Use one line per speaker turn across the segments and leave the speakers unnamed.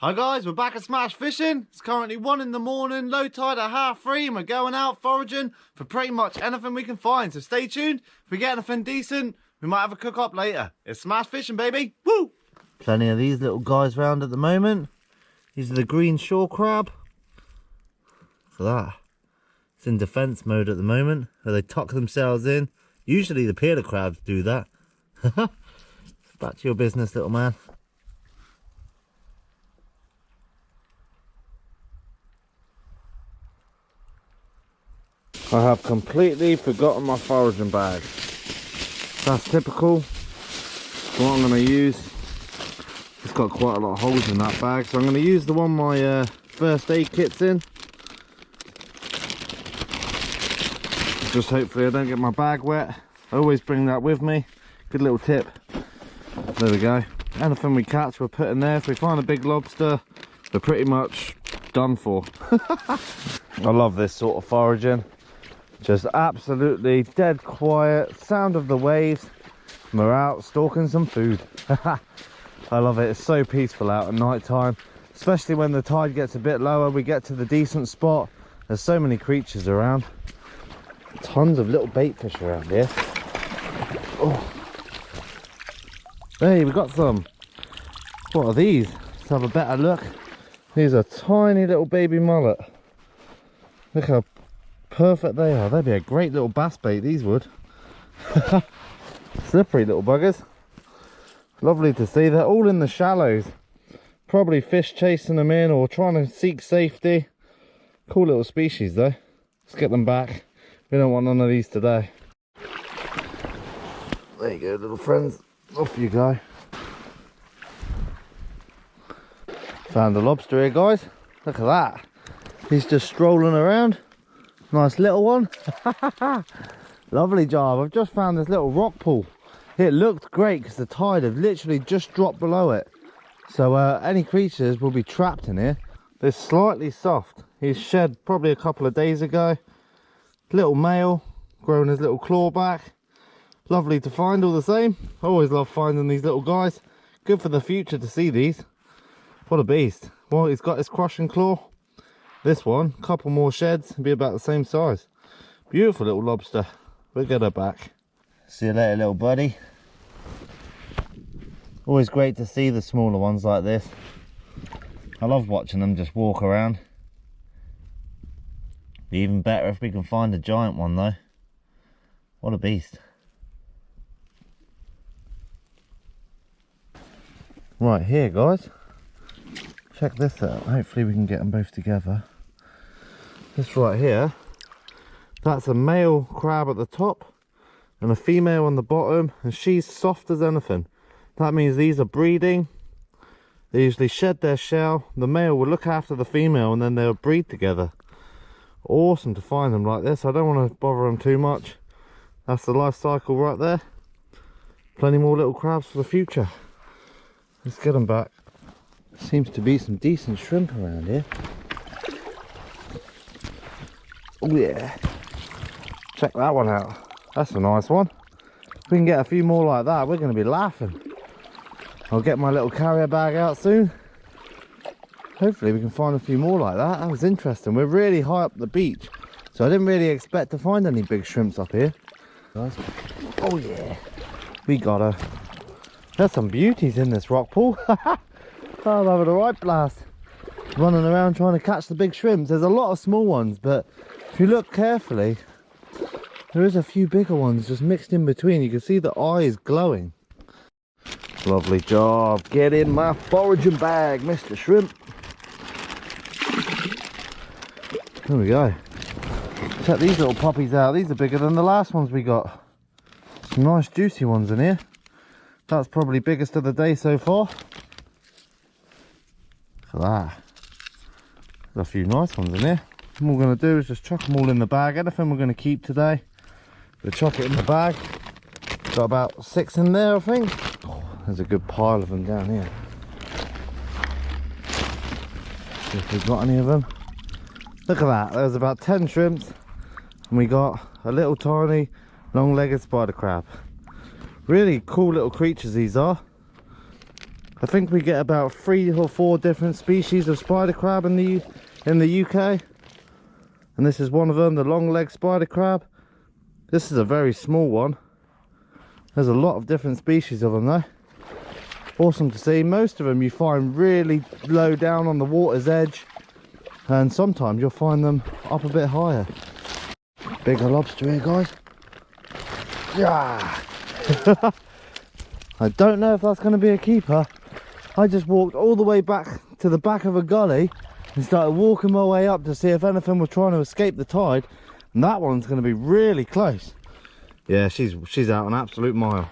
Hi guys, we're back at Smash Fishing. It's currently 1 in the morning, low tide at 3:30, and we're going out foraging for pretty much anything we can find. So stay tuned. If we get anything decent, we might have a cook up later. It's Smash Fishing, baby. Woo! Plenty of these little guys round at the moment. These are the green shore crab. Look at that. It's in defense mode at the moment, where they tuck themselves in. Usually the peeler crabs do that. Back to your business, little man. I have completely forgotten my foraging bag. That's typical. What I'm going to use, it's got quite a lot of holes in that bag, so I'm going to use the one my first aid kit's in. Just hopefully I don't get my bag wet. I always bring that with me. Good little tip. There we go. Anything we catch we're putting there. If we find a big lobster, we're pretty much done for. I love this sort of foraging. Just absolutely dead quiet, sound of the waves, and we're out stalking some food. I love it. It's so peaceful out at night time, especially when the tide gets a bit lower. We get to the decent spot. There's so many creatures around. Tons of little bait fish around here. Oh, hey, we got some. What are these? Let's have a better look. These are tiny little baby mullet. Look how perfect they are. They'd be a great little bass bait, these would. Slippery little buggers. Lovely to see. They're all in the shallows. Probably fish chasing them in or trying to seek safety. Cool little species though. Let's get them back. We don't want none of these today. There you go, little friends. Off you go. Found a lobster here, guys. Look at that. He's just strolling around. Nice little one. Lovely job. I've just found this little rock pool. It looked great because the tide have literally just dropped below it. So any creatures will be trapped in here. They're slightly soft. He's shed probably a couple of days ago. Little male, growing his little claw back. Lovely to find all the same. I always love finding these little guys. Good for the future to see these. What a beast. Well, he's got his crushing claw. This one, a couple more sheds, and be about the same size. Beautiful little lobster. We'll get her back. See you later, little buddy. Always great to see the smaller ones like this. I love watching them just walk around. Be even better if we can find a giant one though. What a beast. Right here, guys. Check this out. Hopefully we can get them both together. This right here, that's a male crab at the top and a female on the bottom, and she's soft as anything. That means these are breeding. They usually shed their shell. The male will look after the female and then they'll breed together. Awesome to find them like this. I don't want to bother them too much. That's the life cycle right there. Plenty more little crabs for the future. Let's get them back. Seems to be some decent shrimp around here. Oh yeah. Check that one out. That's a nice one. If we can get a few more like that, we're going to be laughing. I'll get my little carrier bag out soon. Hopefully we can find a few more like that. That was interesting. We're really high up the beach, so I didn't really expect to find any big shrimps up here. Nice. Oh yeah. We got her. There's some beauties in this rock pool. I'm having a right blast running around trying to catch the big shrimps. There's a lot of small ones, but if you look carefully, there is a few bigger ones just mixed in between. You can see the eyes glowing. Lovely job. Get in my foraging bag, Mr. Shrimp. There we go. Check these little puppies out. These are bigger than the last ones we got. Some nice juicy ones in here. That's probably biggest of the day so far. Look at that. There's a few nice ones in here. What we're going to do is just chuck them all in the bag. Anything we're going to keep today, we'll chuck it in the bag. Got about 6 in there, I think. Oh, there's a good pile of them down here. See if we've got any of them. Look at that. There's about 10 shrimps, and we got a little tiny long-legged spider crab. Really cool little creatures these are. I think we get about 3 or 4 different species of spider crab in the UK, and this is one of them, the long leg spider crab. This is a very small one. There's a lot of different species of them though. Awesome to see. Most of them you find really low down on the water's edge, and sometimes you'll find them up a bit higher. Bigger lobster here, guys. Yeah. I don't know if that's going to be a keeper. I just walked all the way back to the back of a gully and started walking my way up to see if anything was trying to escape the tide, and that one's going to be really close. Yeah, she's out an absolute mile.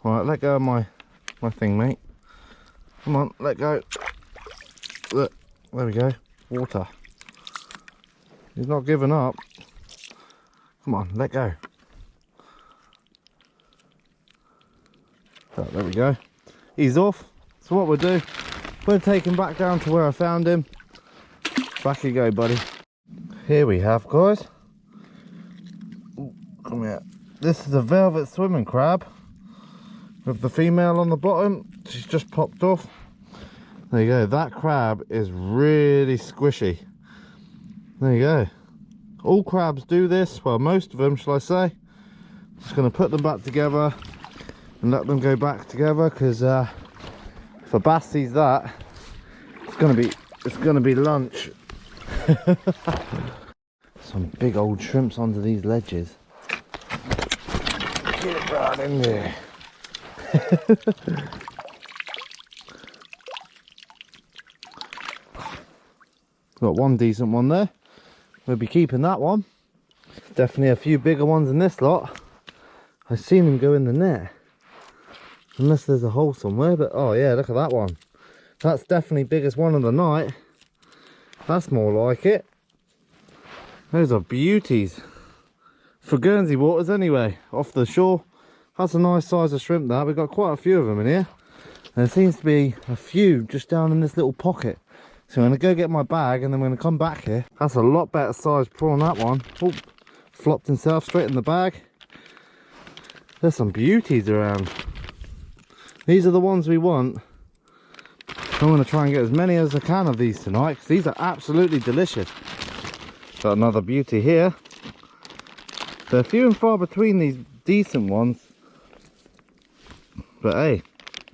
Right, let go of my thing, mate. Come on, let go. Look, there we go. Water. He's not giving up. Come on, let go. Oh, there we go. He's off. So what we'll do, we'll take him back down to where I found him. Back you go, buddy. Here we have, guys. Ooh, come here. This is a velvet swimming crab with the female on the bottom. She's just popped off. There you go. That crab is really squishy. There you go. All crabs do this. Well, most of them, shall I say. Just going to put them back together and let them go back together, because if a bass sees that, it's gonna be lunch. Some big old shrimps under these ledges. Get it right in there. Got one decent one there. We'll be keeping that one. Definitely a few bigger ones in this lot. I've seen them go in the net. Unless there's a hole somewhere, but oh yeah, look at that one. That's definitely biggest one of the night. That's more like it. Those are beauties. For Guernsey waters anyway, off the shore. That's a nice size of shrimp that. We've got quite a few of them in here. And there seems to be a few just down in this little pocket. So I'm going to go get my bag and then I'm going to come back here. That's a lot better sized prawn, that one. Oh, flopped himself straight in the bag. There's some beauties around. These are the ones we want. I'm going to try and get as many as I can of these tonight, because these are absolutely delicious. Got another beauty here. They're few and far between, these decent ones. But hey,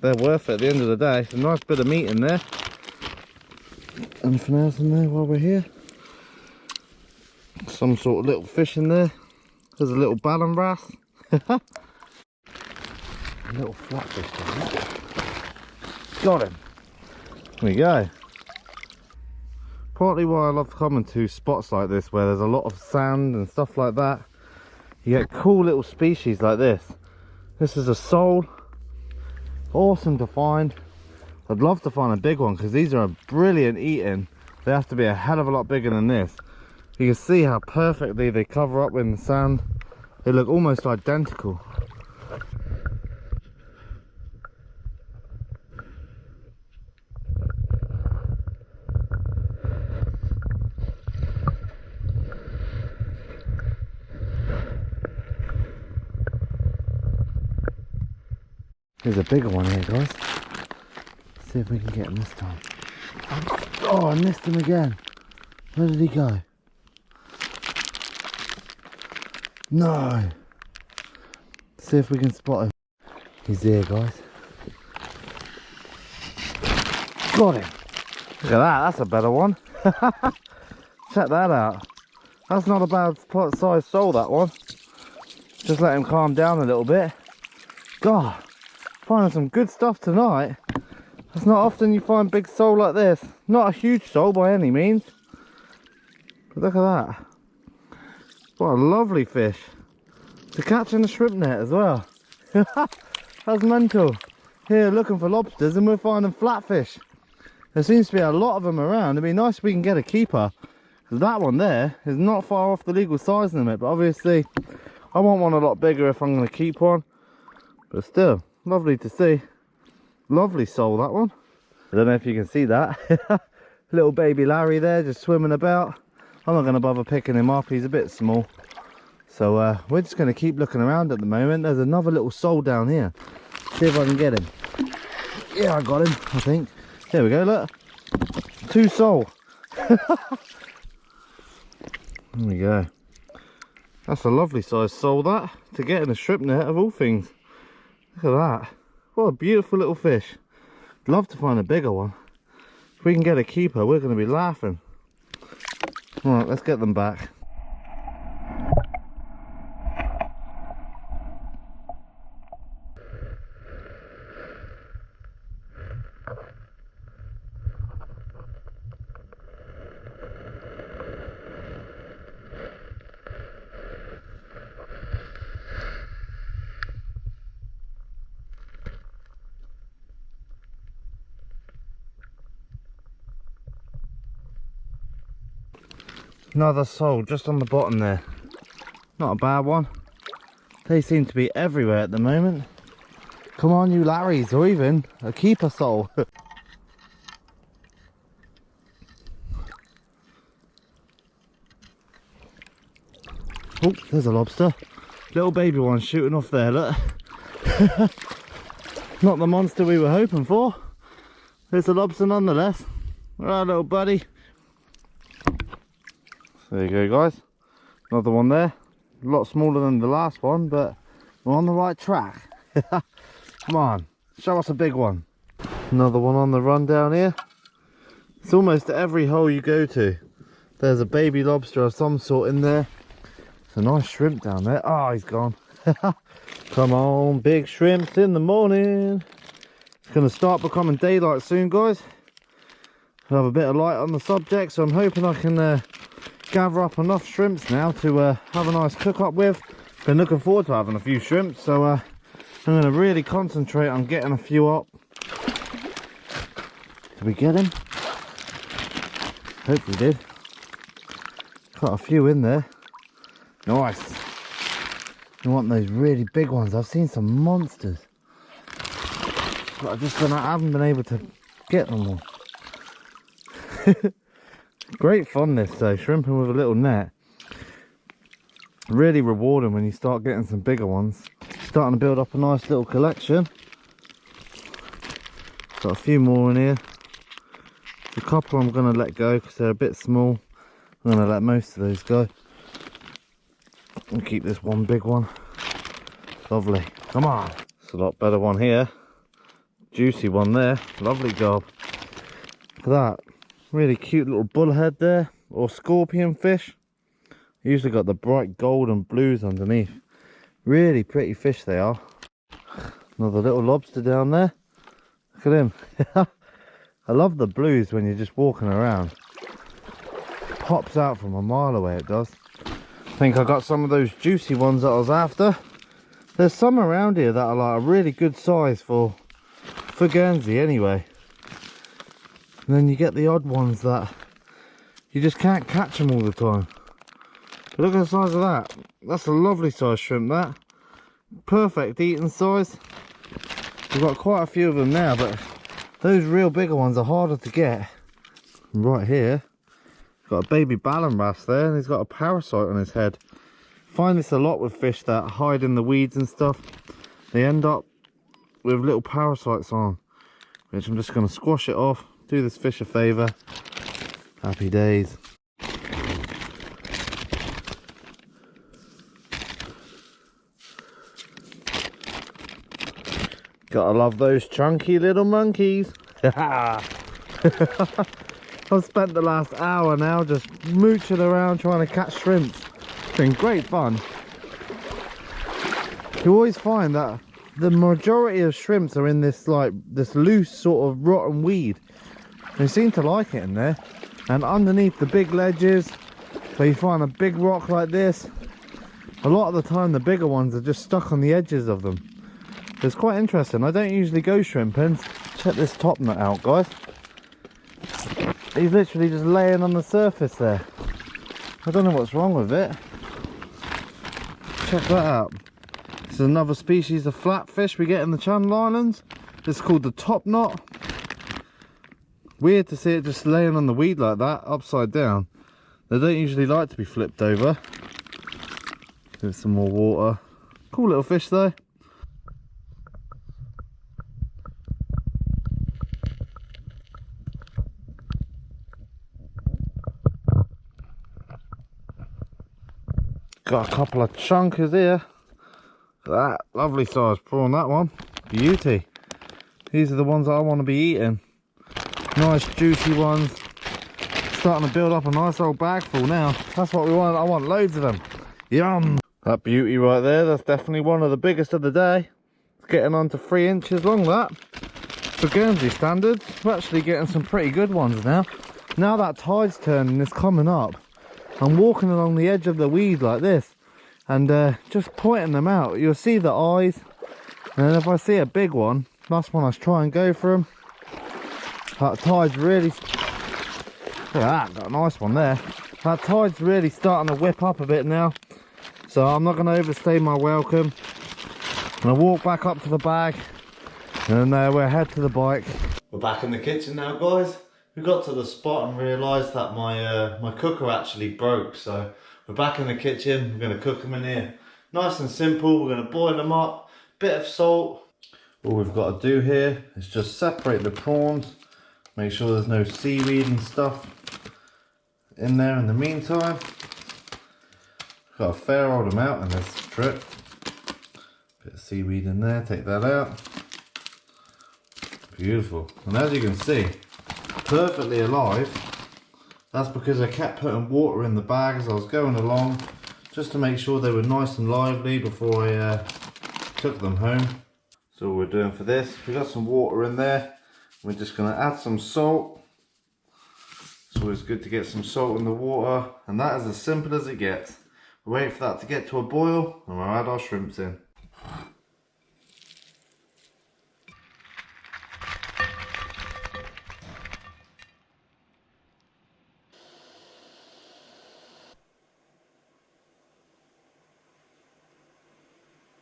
they're worth it at the end of the day. It's a nice bit of meat in there. Anything else in there while we're here? Some sort of little fish in there. There's a little ballon wrasse. A little flatfish down there. Got him. There we go. Partly why I love coming to spots like this where there's a lot of sand and stuff like that. You get cool little species like this. This is a sole. Awesome to find. I'd love to find a big one, because these are a brilliant eating. They have to be a hell of a lot bigger than this. You can see how perfectly they cover up in the sand. They look almost identical. There's a bigger one here, guys. Let's see if we can get him this time. Oh, I missed him again. Where did he go? No. Let's see if we can spot him. He's here, guys. Got him. Look at that, that's a better one. Check that out. That's not a bad size sole, that one. Just let him calm down a little bit. God, finding some good stuff tonight. It's not often you find big sole like this. Not a huge sole by any means. But look at that. What a lovely fish. To catch in the shrimp net as well. That's mental. Here looking for lobsters and we're finding flatfish. There seems to be a lot of them around. It'd be nice if we can get a keeper. Because that one there is not far off the legal size limit. But obviously I want one a lot bigger if I'm going to keep one. But still, lovely to see. Lovely sole, that one. I don't know if you can see that. Little baby Larry there just swimming about. I'm not going to bother picking him up, he's a bit small. So we're just going to keep looking around at the moment. There's another little sole down here. See if I can get him. Yeah, I got him, I think. There we go, look. 2 sole. There we go. That's a lovely size sole, that, to get in a shrimp net of all things. Look at that. What a beautiful little fish. I'd love to find a bigger one. If we can get a keeper, we're going to be laughing. Right, let's get them back. Another sole just on the bottom there. Not a bad one. They seem to be everywhere at the moment. Come on, you Larrys, or even a keeper sole. Oh, there's a lobster. Little baby one shooting off there, look. Not the monster we were hoping for. There's a lobster nonetheless. Alright, little buddy. There you go, guys. Another one there. A lot smaller than the last one, but we're on the right track. Come on, show us a big one. Another one on the run down here. It's almost every hole you go to, there's a baby lobster of some sort in there. It's a nice shrimp down there. Oh, he's gone. Come on, big shrimps in the morning. It's going to start becoming daylight soon, guys. I'll have a bit of light on the subject, so I'm hoping I can gather up enough shrimps now to have a nice cook up with. Been looking forward to having a few shrimps, so I'm going to really concentrate on getting a few up. Did we get him? Hope we did. Got a few in there. Nice. You want those really big ones? I've seen some monsters, but I haven't been able to get them all. Great fun this though, shrimping with a little net. Really rewarding when you start getting some bigger ones. Starting to build up a nice little collection. Got a few more in here. A couple I'm going to let go because they're a bit small. I'm going to let most of those go. And keep this one big one. Lovely. Come on. It's a lot better one here. Juicy one there. Lovely job. Look at that. Really cute little bullhead there. Or scorpion fish. Usually got the bright gold and blues underneath. Really pretty fish they are. Another little lobster down there. Look at him. I love the blues when you're just walking around. Pops out from a mile away, it does. I think I got some of those juicy ones that I was after. There's some around here that are like a really good size for Guernsey anyway. And then you get the odd ones that you just can't catch them all the time. But look at the size of that. That's a lovely size shrimp, that. Perfect eating size. We've got quite a few of them now, but those real bigger ones are harder to get. Right here, got a baby ballan wrasse there, and he's got a parasite on his head. Find this a lot with fish that hide in the weeds and stuff. They end up with little parasites on, which I'm just going to squash it off, do this fish a favour. Happy days. Gotta love those chunky little monkeys. I've spent the last hour now just mooching around trying to catch shrimps. It's been great fun. You always find that the majority of shrimps are in this loose sort of rotten weed. They seem to like it in there. And underneath the big ledges where you find a big rock like this, a lot of the time the bigger ones are just stuck on the edges of them. It's quite interesting. I don't usually go shrimping. Check this top nut out, guys. He's literally just laying on the surface there. I don't know what's wrong with it. Check that out. This is another species of flatfish we get in the Channel Islands. It's called the top knot. Weird to see it just laying on the weed like that, upside down. They don't usually like to be flipped over. Give it some more water. Cool little fish though. Got a couple of chunkers here. That lovely sized prawn, that one. Beauty. These are the ones that I want to be eating. Nice juicy ones. Starting to build up a nice old bag full now. That's what we want. I want loads of them. Yum. That beauty right there, that's definitely one of the biggest of the day. It's getting on to 3 inches long, that. For Guernsey standards, we're actually getting some pretty good ones now. Now that tide's turning, it's coming up. I'm walking along the edge of the weed like this and just pointing them out. You'll see the eyes, and if I see a big one, that's when I try and go for them. That tide's really... Look at that, got a nice one there. That tide's really starting to whip up a bit now, so I'm not going to overstay my welcome. I'm going to walk back up to the bag and we'll head to the bike. We're back in the kitchen now, guys. We got to the spot and realised that my cooker actually broke, so we're back in the kitchen. We're going to cook them in here. Nice and simple. We're going to boil them up, bit of salt. All we've got to do here is just separate the prawns, make sure there's no seaweed and stuff in there in the meantime. Got a fair old amount in this trip. Bit of seaweed in there, take that out. Beautiful. And as you can see, perfectly alive. That's because I kept putting water in the bag as I was going along, just to make sure they were nice and lively before I took them home. So all we're doing for this, we got some water in there. We're just going to add some salt. It's always good to get some salt in the water, and that is as simple as it gets. We'll wait for that to get to a boil and we'll add our shrimps in.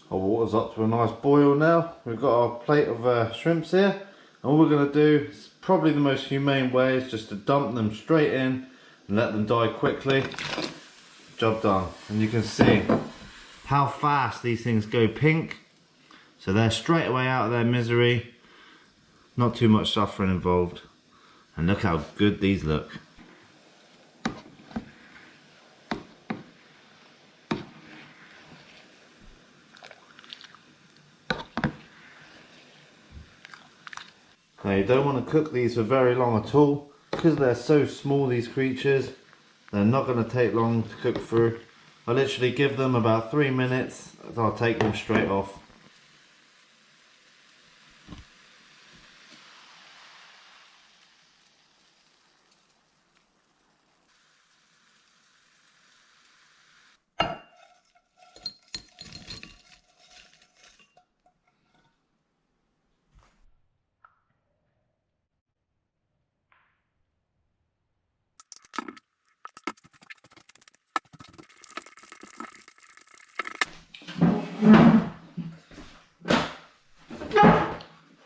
Our water's up to a nice boil now. We've got our plate of shrimps here, and all we're going to do is probably the most humane way is just to dump them straight in and let them die quickly. Job done. And you can see how fast these things go pink, so they're straight away out of their misery. Not too much suffering involved, and look how good these look. Now you don't want to cook these for very long at all, because they're so small, these creatures. They're not going to take long to cook through. I literally give them about 3 minutes, and I'll take them straight off.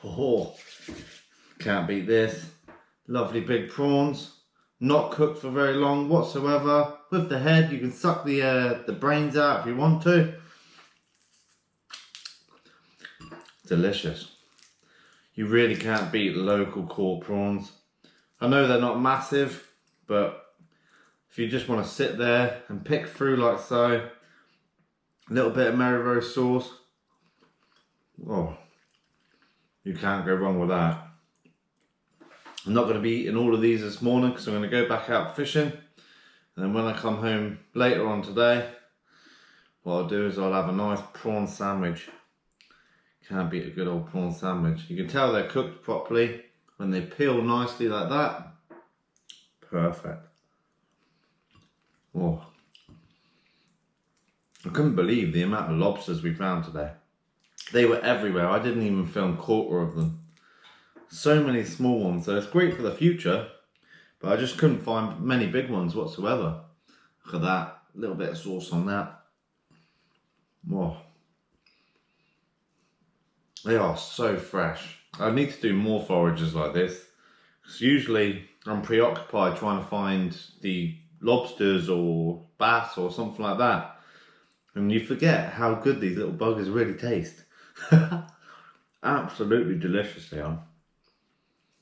Oh, can't beat this. Lovely big prawns, not cooked for very long whatsoever. With the head, you can suck the brains out if you want to. Delicious. You really can't beat local caught prawns. I know they're not massive, but if you just want to sit there and pick through like so, a little bit of Mary Rose sauce, oh, you can't go wrong with that. I'm not going to be eating all of these this morning because I'm going to go back out fishing, and then when I come home later on today, what I'll do is I'll have a nice prawn sandwich. Can't beat a good old prawn sandwich. You can tell they're cooked properly when they peel nicely like that. Perfect. Oh, I couldn't believe the amount of lobsters we found today. They were everywhere. I didn't even film a quarter of them. So many small ones, so it's great for the future, but I just couldn't find many big ones whatsoever. Look at that, a little bit of sauce on that. Oh, they are so fresh. I need to do more forages like this, because usually I'm preoccupied trying to find the lobsters or bass or something like that, and you forget how good these little buggers really taste. Absolutely delicious they are.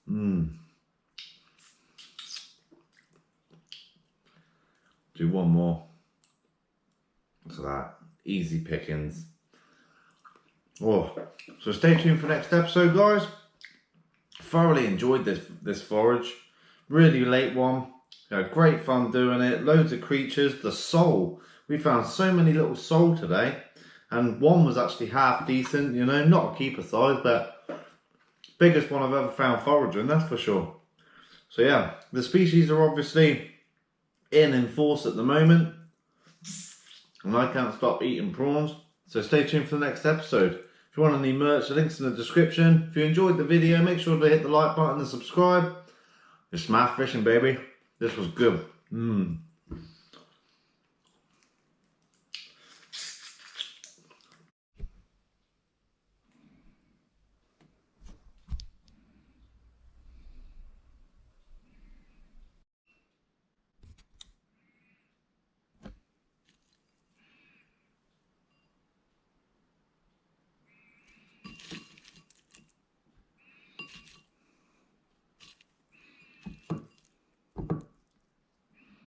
Do one more. So that, easy pickings. Oh, so stay tuned for next episode, guys. Thoroughly enjoyed this forage. Really late one. Had great fun doing it. Loads of creatures. The sole. We found so many little sole today. And one was actually half decent, you know, not a keeper size, but biggest one I've ever found foraging, that's for sure. So yeah, the species are obviously in force at the moment. And I can't stop eating prawns. So stay tuned for the next episode. If you want any merch, the link's in the description. If you enjoyed the video, make sure to hit the like button and subscribe. It's smash fishing, baby. This was good.